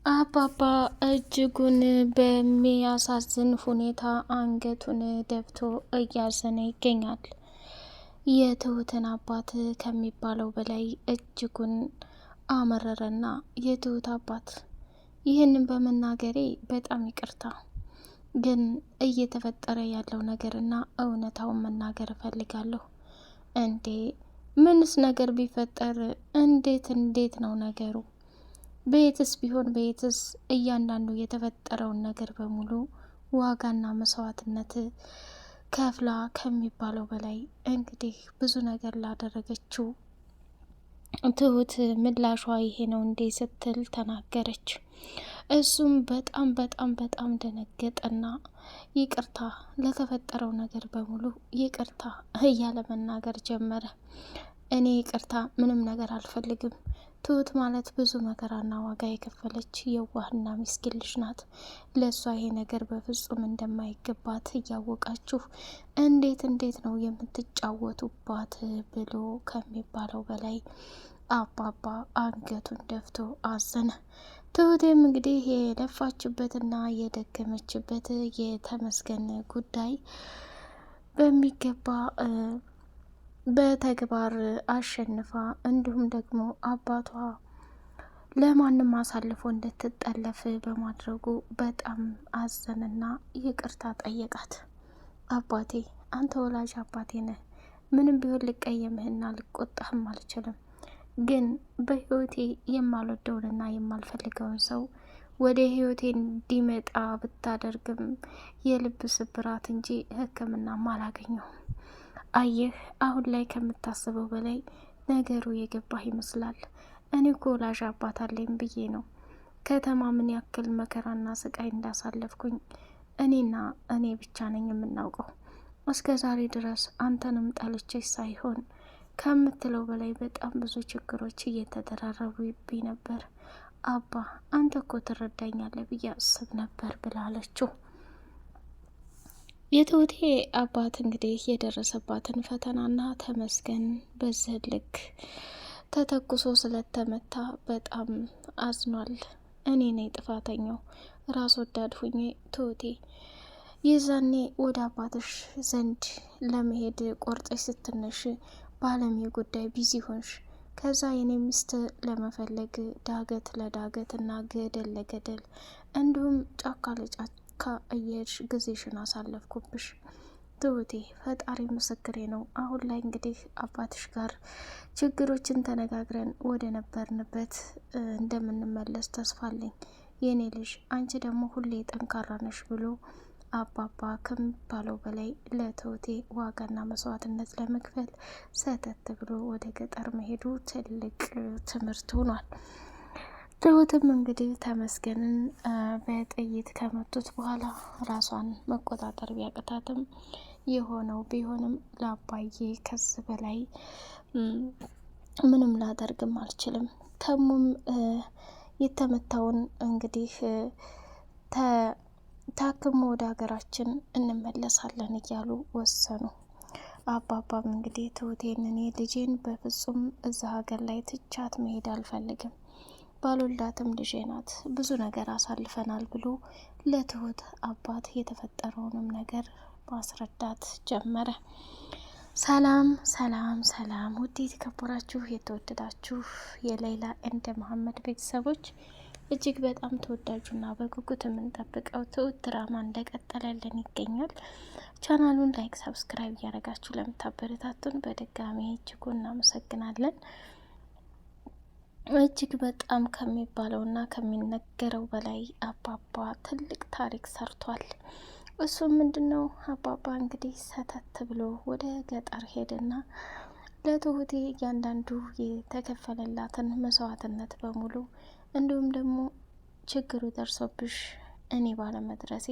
አባባ እጅጉን በሚያሳዝን ሁኔታ አንገቱን ደፍቶ እያዘነ ይገኛል። የትሁትን አባት ከሚባለው በላይ እጅጉን አመረረና የትሁት አባት ይህንን በመናገሬ በጣም ይቅርታ፣ ግን እየተፈጠረ ያለው ነገርና እውነታውን መናገር እፈልጋለሁ። እንዴ ምንስ ነገር ቢፈጠር እንዴት ነው ነገሩ? በየትስ ቢሆን በየትስ እያንዳንዱ የተፈጠረውን ነገር በሙሉ ዋጋና መስዋዕትነት ከፍላ ከሚባለው በላይ እንግዲህ ብዙ ነገር ላደረገችው ትሁት ምላሿ ይሄ ነው እንዴ ስትል ተናገረች። እሱም በጣም ደነገጠና ይቅርታ ለተፈጠረው ነገር በሙሉ ይቅርታ እያለ መናገር ጀመረ። እኔ ይቅርታ ምንም ነገር አልፈልግም። ትሁት ማለት ብዙ መከራና ዋጋ የከፈለች የዋህና ምስኪን ልጅ ናት። ለእሷ ይሄ ነገር በፍጹም እንደማይገባት እያወቃችሁ እንዴት ነው የምትጫወቱባት? ብሎ ከሚባለው በላይ አባባ አንገቱን ደፍቶ አዘነ። ትሁቴም እንግዲህ የለፋችበትና የደከመችበት የተመስገን ጉዳይ በሚገባ በተግባር አሸንፋ እንዲሁም ደግሞ አባቷ ለማንም አሳልፎ እንድትጠለፍ በማድረጉ በጣም አዘንና ይቅርታ ጠየቃት። አባቴ አንተ ወላጅ አባቴ ነህ። ምንም ቢሆን ልቀየምህና ልቆጣህም አልችልም። ግን በህይወቴ የማልወደውንና የማልፈልገውን ሰው ወደ ህይወቴ እንዲመጣ ብታደርግም የልብ ስብራት እንጂ ሕክምናም አላገኘሁም። አየህ አሁን ላይ ከምታስበው በላይ ነገሩ የገባህ ይመስላል። እኔ እኮ ወላጅ አባት አለኝ ብዬ ነው ከተማ ምን ያክል መከራና ስቃይ እንዳሳለፍኩኝ እኔ ብቻ ነኝ የምናውቀው። እስከ ዛሬ ድረስ አንተንም ጠልቼ ሳይሆን ከምትለው በላይ በጣም ብዙ ችግሮች እየተደራረቡብኝ ነበር። አባ አንተ እኮ ትረዳኛለህ ብዬ አስብ ነበር ብላለችው። የትሁቴ አባት እንግዲህ የደረሰባትን ፈተናና ተመስገን በዚህ ልክ ተተኩሶ ስለተመታ በጣም አዝኗል። እኔ ነኝ ጥፋተኛው፣ ራስ ወዳድ ሁኜ ትሁቴ የዛኔ ወደ አባትሽ ዘንድ ለመሄድ ቆርጠሽ ስትነሽ በአለሜ ጉዳይ ቢዚ ሆንሽ። ከዛ የኔ ሚስት ለመፈለግ ዳገት ለዳገት እና ገደል ለገደል እንዲሁም ጫካ ለጫካ እየሄድሽ ጊዜሽን አሳለፍኩብሽ። ትሁቴ ፈጣሪ ምስክሬ ነው። አሁን ላይ እንግዲህ አባትሽ ጋር ችግሮችን ተነጋግረን ወደ ነበርንበት እንደምንመለስ ተስፋ አለኝ የኔ ልጅ። አንቺ ደግሞ ሁሌ ጠንካራ ነሽ ብሎ አባባ ከሚባለው በላይ ለትሁቴ ዋጋና መስዋዕትነት ለመክፈል ሰተት ብሎ ወደ ገጠር መሄዱ ትልቅ ትምህርት ሆኗል። ትሁትም እንግዲህ ተመስገንን በጥይት ከመቱት በኋላ ራሷን መቆጣጠር ቢያቅታትም የሆነው ቢሆንም ለአባዬ ከዚህ በላይ ምንም ላደርግም አልችልም። ተሙም የተመታውን እንግዲህ ታክሞ ወደ ሀገራችን እንመለሳለን እያሉ ወሰኑ። አባባም እንግዲህ ትሁቴን እኔ ልጄን በፍጹም እዛ ሀገር ላይ ትቻት መሄድ አልፈልግም፣ ባልወልዳትም ልጄ ናት፣ ብዙ ነገር አሳልፈናል ብሎ ለትሁት አባት የተፈጠረውንም ነገር ማስረዳት ጀመረ። ሰላም ሰላም ሰላም! ውድ የተከበራችሁ የተወደዳችሁ የሌይላ ኤንድ መሐመድ ቤተሰቦች እጅግ በጣም ተወዳጁና በጉጉት የምንጠብቀው ትሁት ድራማ እንደቀጠለልን ይገኛል። ቻናሉን ላይክ፣ ሰብስክራይብ እያደረጋችሁ ለምታበረታቱን በድጋሚ እጅጉን እናመሰግናለን። እጅግ በጣም ከሚባለውና ከሚነገረው በላይ አባባ ትልቅ ታሪክ ሰርቷል። እሱም ምንድነው? አባባ እንግዲህ ሰተት ብሎ ወደ ገጠር ሄደና ለትሁቴ እያንዳንዱ የተከፈለላትን መስዋዕትነት በሙሉ እንዲሁም ደግሞ ችግሩ ደርሶብሽ እኔ ባለመድረሴ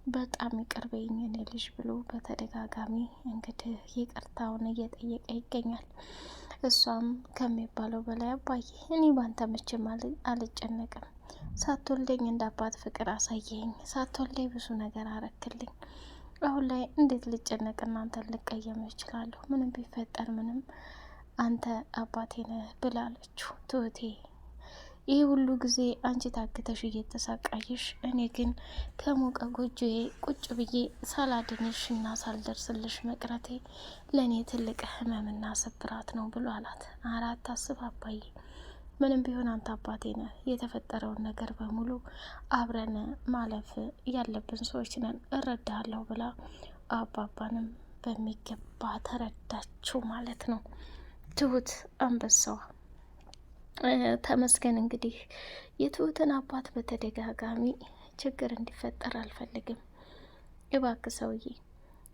በጣም ይቅር በይኝ እኔ ልጅ ብሎ በተደጋጋሚ እንግዲህ ይቅርታውን እየጠየቀ ይገኛል። እሷም ከሚባለው በላይ አባዬ እኔ ባንተ መቼም አልጨነቅም፣ ሳትወልደኝ እንደ አባት ፍቅር አሳየኝ፣ ሳትወልደኝ ብዙ ነገር አረክልኝ፣ አሁን ላይ እንዴት ልጨነቅ እናንተን ልቀየም እችላለሁ? ምንም ቢፈጠር ምንም አንተ አባቴ ነህ ብላለችው። ትሁቴ ይህ ሁሉ ጊዜ አንቺ ታግተሽ እየተሳቃይሽ፣ እኔ ግን ከሞቀ ጎጆዬ ቁጭ ብዬ ሳላድንሽ እና ሳልደርስልሽ መቅረቴ ለእኔ ትልቅ ህመምና ስብራት ነው ብሎ አላት። አራት አስብ አባዬ፣ ምንም ቢሆን አንተ አባቴ ነህ። የተፈጠረውን ነገር በሙሉ አብረን ማለፍ ያለብን ሰዎች ነን፣ እረዳለሁ ብላ አባባንም በሚገባ ተረዳችው ማለት ነው። ትሁት አንበሳዋ ተመስገን እንግዲህ የትሁትን አባት በተደጋጋሚ ችግር እንዲፈጠር አልፈልግም፣ እባክህ ሰውዬ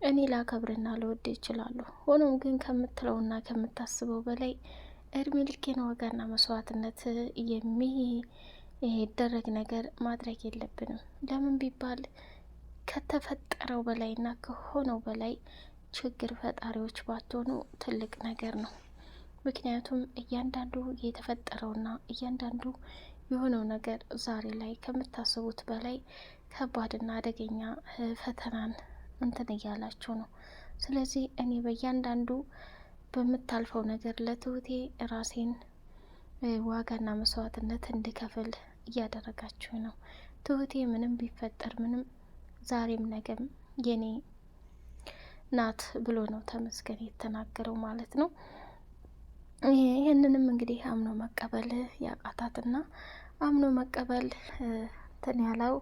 እኔ ላከብርና ልወድ ይችላለሁ። ሆኖም ግን ከምትለውና ከምታስበው በላይ እድሜ ልኬን ዋጋና መስዋዕትነት የሚደረግ ነገር ማድረግ የለብንም። ለምን ቢባል ከተፈጠረው በላይና ከሆነው በላይ ችግር ፈጣሪዎች ባትሆኑ ትልቅ ነገር ነው። ምክንያቱም እያንዳንዱ የተፈጠረውና እያንዳንዱ የሆነው ነገር ዛሬ ላይ ከምታስቡት በላይ ከባድና አደገኛ ፈተናን እንትን እያላችሁ ነው። ስለዚህ እኔ በእያንዳንዱ በምታልፈው ነገር ለትሁቴ ራሴን ዋጋና መስዋዕትነት እንድከፍል እያደረጋችሁ ነው። ትሁቴ ምንም ቢፈጠር ምንም ዛሬም ነገም የኔ ናት ብሎ ነው ተመስገን የተናገረው ማለት ነው። ይህንንም እንግዲህ አምኖ መቀበል ያቃታትና አምኖ መቀበል እንትን ያለው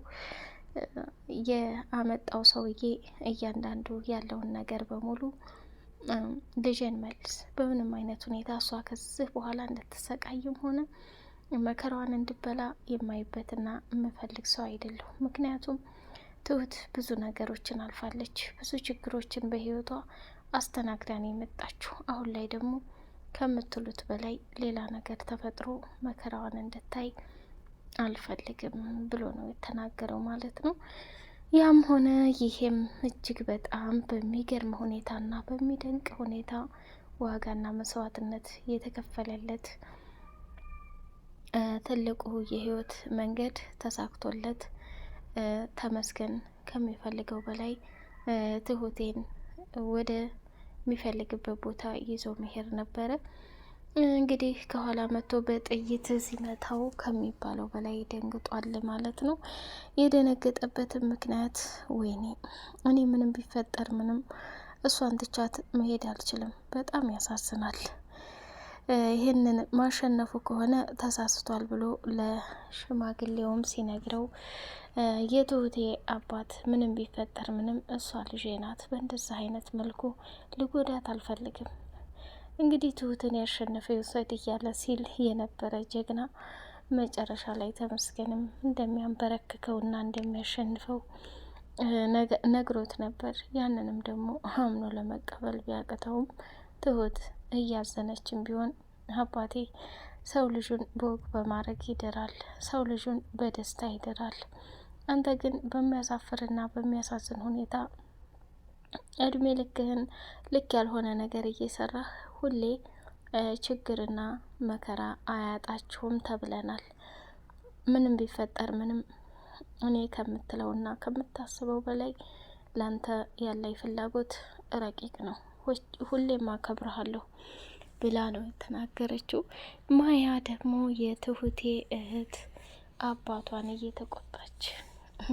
የአመጣው ሰውዬ እያንዳንዱ ያለውን ነገር በሙሉ ልጄን መልስ፣ በምንም አይነት ሁኔታ እሷ ከዚህ በኋላ እንድትሰቃይም ሆነ መከራዋን እንድበላ የማይበትና የምፈልግ ሰው አይደለሁም። ምክንያቱም ትሁት ብዙ ነገሮችን አልፋለች፣ ብዙ ችግሮችን በህይወቷ አስተናግዳን የመጣችሁ። አሁን ላይ ደግሞ ከምትሉት በላይ ሌላ ነገር ተፈጥሮ መከራዋን እንድታይ አልፈልግም ብሎ ነው የተናገረው ማለት ነው። ያም ሆነ ይሄም እጅግ በጣም በሚገርም ሁኔታና በሚደንቅ ሁኔታ ዋጋና መስዋዕትነት የተከፈለለት ትልቁ የህይወት መንገድ ተሳክቶለት ተመስገን ከሚፈልገው በላይ ትሁቴን ወደ የሚፈልግበት ቦታ ይዞ መሄድ ነበረ። እንግዲህ ከኋላ መጥቶ በጥይት ሲመታው ከሚባለው በላይ ደንግጧል ማለት ነው። የደነገጠበትም ምክንያት ወይኔ እኔ ምንም ቢፈጠር ምንም እሷን ትቻት መሄድ አልችልም፣ በጣም ያሳዝናል። ይህንን ማሸነፉ ከሆነ ተሳስቷል ብሎ ለሽማግሌውም ሲነግረው የትሁቴ አባት ምንም ቢፈጠር ምንም እሷ ልጄ ናት፣ በእንደዚህ አይነት መልኩ ልጎዳት አልፈልግም። እንግዲህ ትሁትን ያሸነፈ ይውሰድ እያለ ሲል የነበረ ጀግና መጨረሻ ላይ ተመስገንም እንደሚያንበረክከውና እንደሚያሸንፈው ነግሮት ነበር። ያንንም ደግሞ አምኖ ለመቀበል ቢያቅተውም ትሁት እያዘነችም ቢሆን አባቴ ሰው ልጁን በወግ በማድረግ ይደራል፣ ሰው ልጁን በደስታ ይደራል። አንተ ግን በሚያሳፍርና በሚያሳዝን ሁኔታ እድሜ ልክህን ልክ ያልሆነ ነገር እየሰራህ ሁሌ ችግርና መከራ አያጣችሁም ተብለናል። ምንም ቢፈጠር ምንም እኔ ከምትለውና ከምታስበው በላይ ላንተ ያለኝ ፍላጎት ረቂቅ ነው፣ ሁሌም አከብረሃለሁ ብላ ነው የተናገረችው። ማያ ደግሞ የትሁቴ እህት አባቷን እየተቆጣች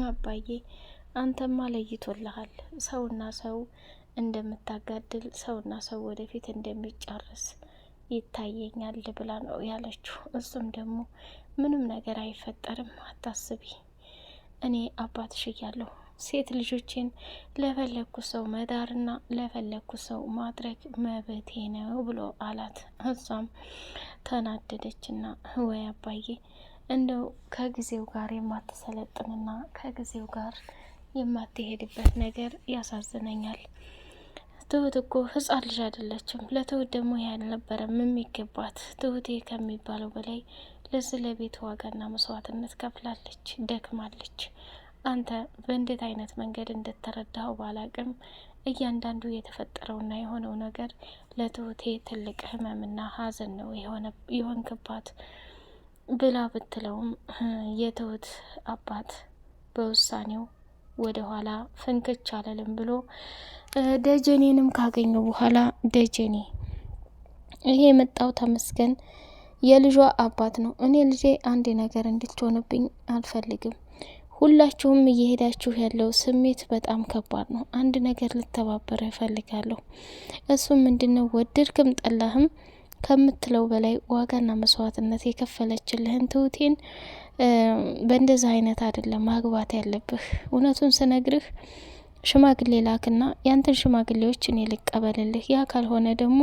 አባዬ አንተማ ለይቶልሃል፣ ሰውና ሰው እንደምታጋድል ሰውና ሰው ወደፊት እንደሚጫረስ ይታየኛል ብላ ነው ያለችው። እሱም ደግሞ ምንም ነገር አይፈጠርም አታስቢ፣ እኔ አባትሽ እያለሁ ሴት ልጆቼን ለፈለግኩ ሰው መዳርና ለፈለግኩ ሰው ማድረግ መብቴ ነው ብሎ አላት። እሷም ተናደደችና ወይ አባዬ እንደው ከጊዜው ጋር የማትሰለጥንና ከጊዜው ጋር የማትሄድበት ነገር ያሳዝነኛል። ትሁት እኮ ህጻን ልጅ አይደለችም። ለትሁት ደግሞ ያልነበረም የሚገባት ትሁቴ ከሚባለው በላይ ለዚህ ለቤት ዋጋና መስዋዕትነት ከፍላለች፣ ደክማለች። አንተ በእንዴት አይነት መንገድ እንደተረዳኸው ባላቅም እያንዳንዱ የተፈጠረውና የሆነው ነገር ለትሁቴ ትልቅ ህመምና ሀዘን ነው የሆንክባት ብላ ብትለውም የትሁት አባት በውሳኔው ወደ ኋላ ፍንክች አለልም ብሎ ደጀኔንም ካገኘው በኋላ ደጀኔ ይሄ የመጣው ተመስገን የልጇ አባት ነው። እኔ ልጄ አንድ ነገር እንድትሆንብኝ አልፈልግም። ሁላችሁም እየሄዳችሁ ያለው ስሜት በጣም ከባድ ነው። አንድ ነገር ልተባበረ እፈልጋለሁ። እሱም ምንድነው? ወደድክም ጠላህም ከምትለው በላይ ዋጋና መስዋዕትነት የከፈለችልህን ትሁቴን በእንደዛ አይነት አይደለም ማግባት ያለብህ። እውነቱን ስነግርህ ሽማግሌ ላክና ያንተን ሽማግሌዎች እኔ ልቀበልልህ፣ ያ ካልሆነ ደግሞ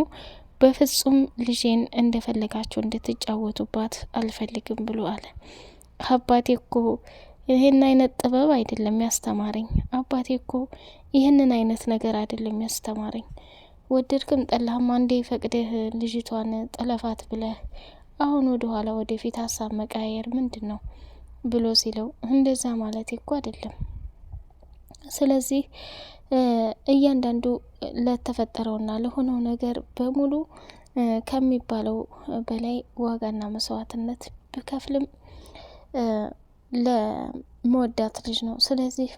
በፍጹም ልጄን እንደፈለጋችሁ እንድትጫወቱባት አልፈልግም ብሎ አለ። አባቴ እኮ ይህን አይነት ጥበብ አይደለም ያስተማረኝ። አባቴ እኮ ይህንን አይነት ነገር አይደለም ያስተማረኝ። ወደድክም ጠላህም አንዴ ፈቅደህ ልጅቷን ጠለፋት ብለህ አሁን ወደ ኋላ ወደፊት ሀሳብ መቃየር ምንድን ነው ብሎ ሲለው፣ እንደዛ ማለት እኮ አይደለም። ስለዚህ እያንዳንዱ ለተፈጠረውና ለሆነው ነገር በሙሉ ከሚባለው በላይ ዋጋና መስዋዕትነት ብከፍልም ለመወዳት ልጅ ነው። ስለዚህ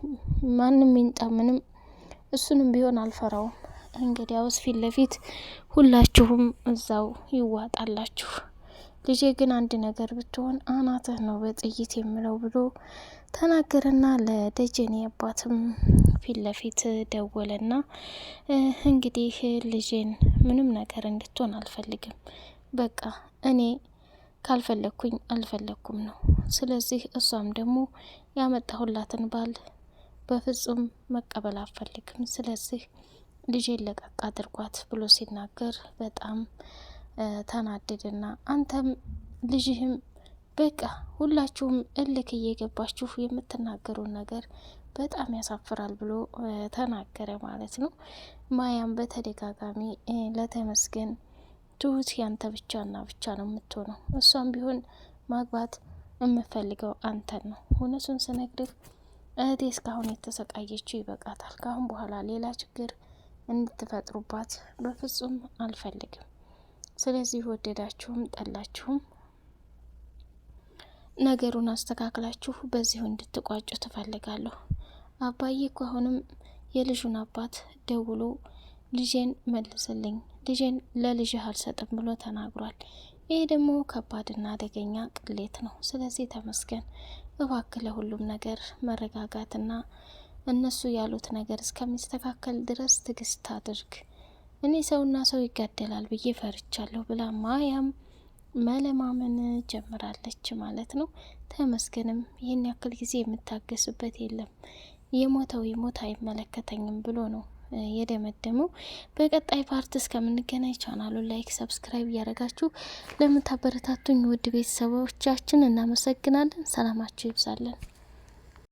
ማንም ይንጣ ምንም እሱንም ቢሆን አልፈራውም። እንግዲያውስ ፊት ለፊት ሁላችሁም እዛው ይዋጣላችሁ። ልጄ ግን አንድ ነገር ብትሆን አናትህ ነው በጥይት የምለው ብሎ ተናገረና ለደጀኔ አባትም ፊት ለፊት ደወለና እንግዲህ ልጄን ምንም ነገር እንድትሆን አልፈልግም። በቃ እኔ ካልፈለግኩኝ አልፈለግኩም ነው። ስለዚህ እሷም ደግሞ ያመጣሁላትን ባል በፍጹም መቀበል አልፈልግም። ስለዚህ ልጄን ለቀቅ አድርጓት ብሎ ሲናገር በጣም ተናደደና አንተም ልጅህም በቃ ሁላችሁም እልክ እየገባችሁ የምትናገሩን ነገር በጣም ያሳፍራል ብሎ ተናገረ ማለት ነው። ማያም በተደጋጋሚ ለተመስገን ትሁት ያንተ ብቻና ብቻ ነው የምትሆነው፣ እሷም ቢሆን ማግባት የምፈልገው አንተን ነው። እውነቱን ስነግርህ እህቴ እስካሁን የተሰቃየችው ይበቃታል። ካሁን በኋላ ሌላ ችግር እንድትፈጥሩባት በፍጹም አልፈልግም። ስለዚህ ወደዳችሁም ጠላችሁም ነገሩን አስተካክላችሁ በዚሁ እንድትቋጩ ትፈልጋለሁ። አባዬ እኮ አሁንም የልጁን አባት ደውሎ ልጄን መልስልኝ፣ ልጄን ለልጅህ አልሰጥም ብሎ ተናግሯል። ይህ ደግሞ ከባድና አደገኛ ቅሌት ነው። ስለዚህ ተመስገን እባክህ ለሁሉም ነገር መረጋጋትና እነሱ ያሉት ነገር እስከሚስተካከል ድረስ ትዕግስት አድርግ። እኔ ሰውና ሰው ይጋደላል ብዬ ፈርቻለሁ ብላ ማያም መለማመን ጀምራለች ማለት ነው። ተመስገንም ይህን ያክል ጊዜ የምታገስበት የለም፣ የሞተው ይሞት አይመለከተኝም ብሎ ነው የደመደመው። በቀጣይ ፓርት እስከምንገናኝ ቻናሉን ላይክ፣ ሰብስክራይብ እያደረጋችሁ ለምታበረታቱኝ ውድ ቤተሰቦቻችን እናመሰግናለን። ሰላማችሁ ይብዛለን።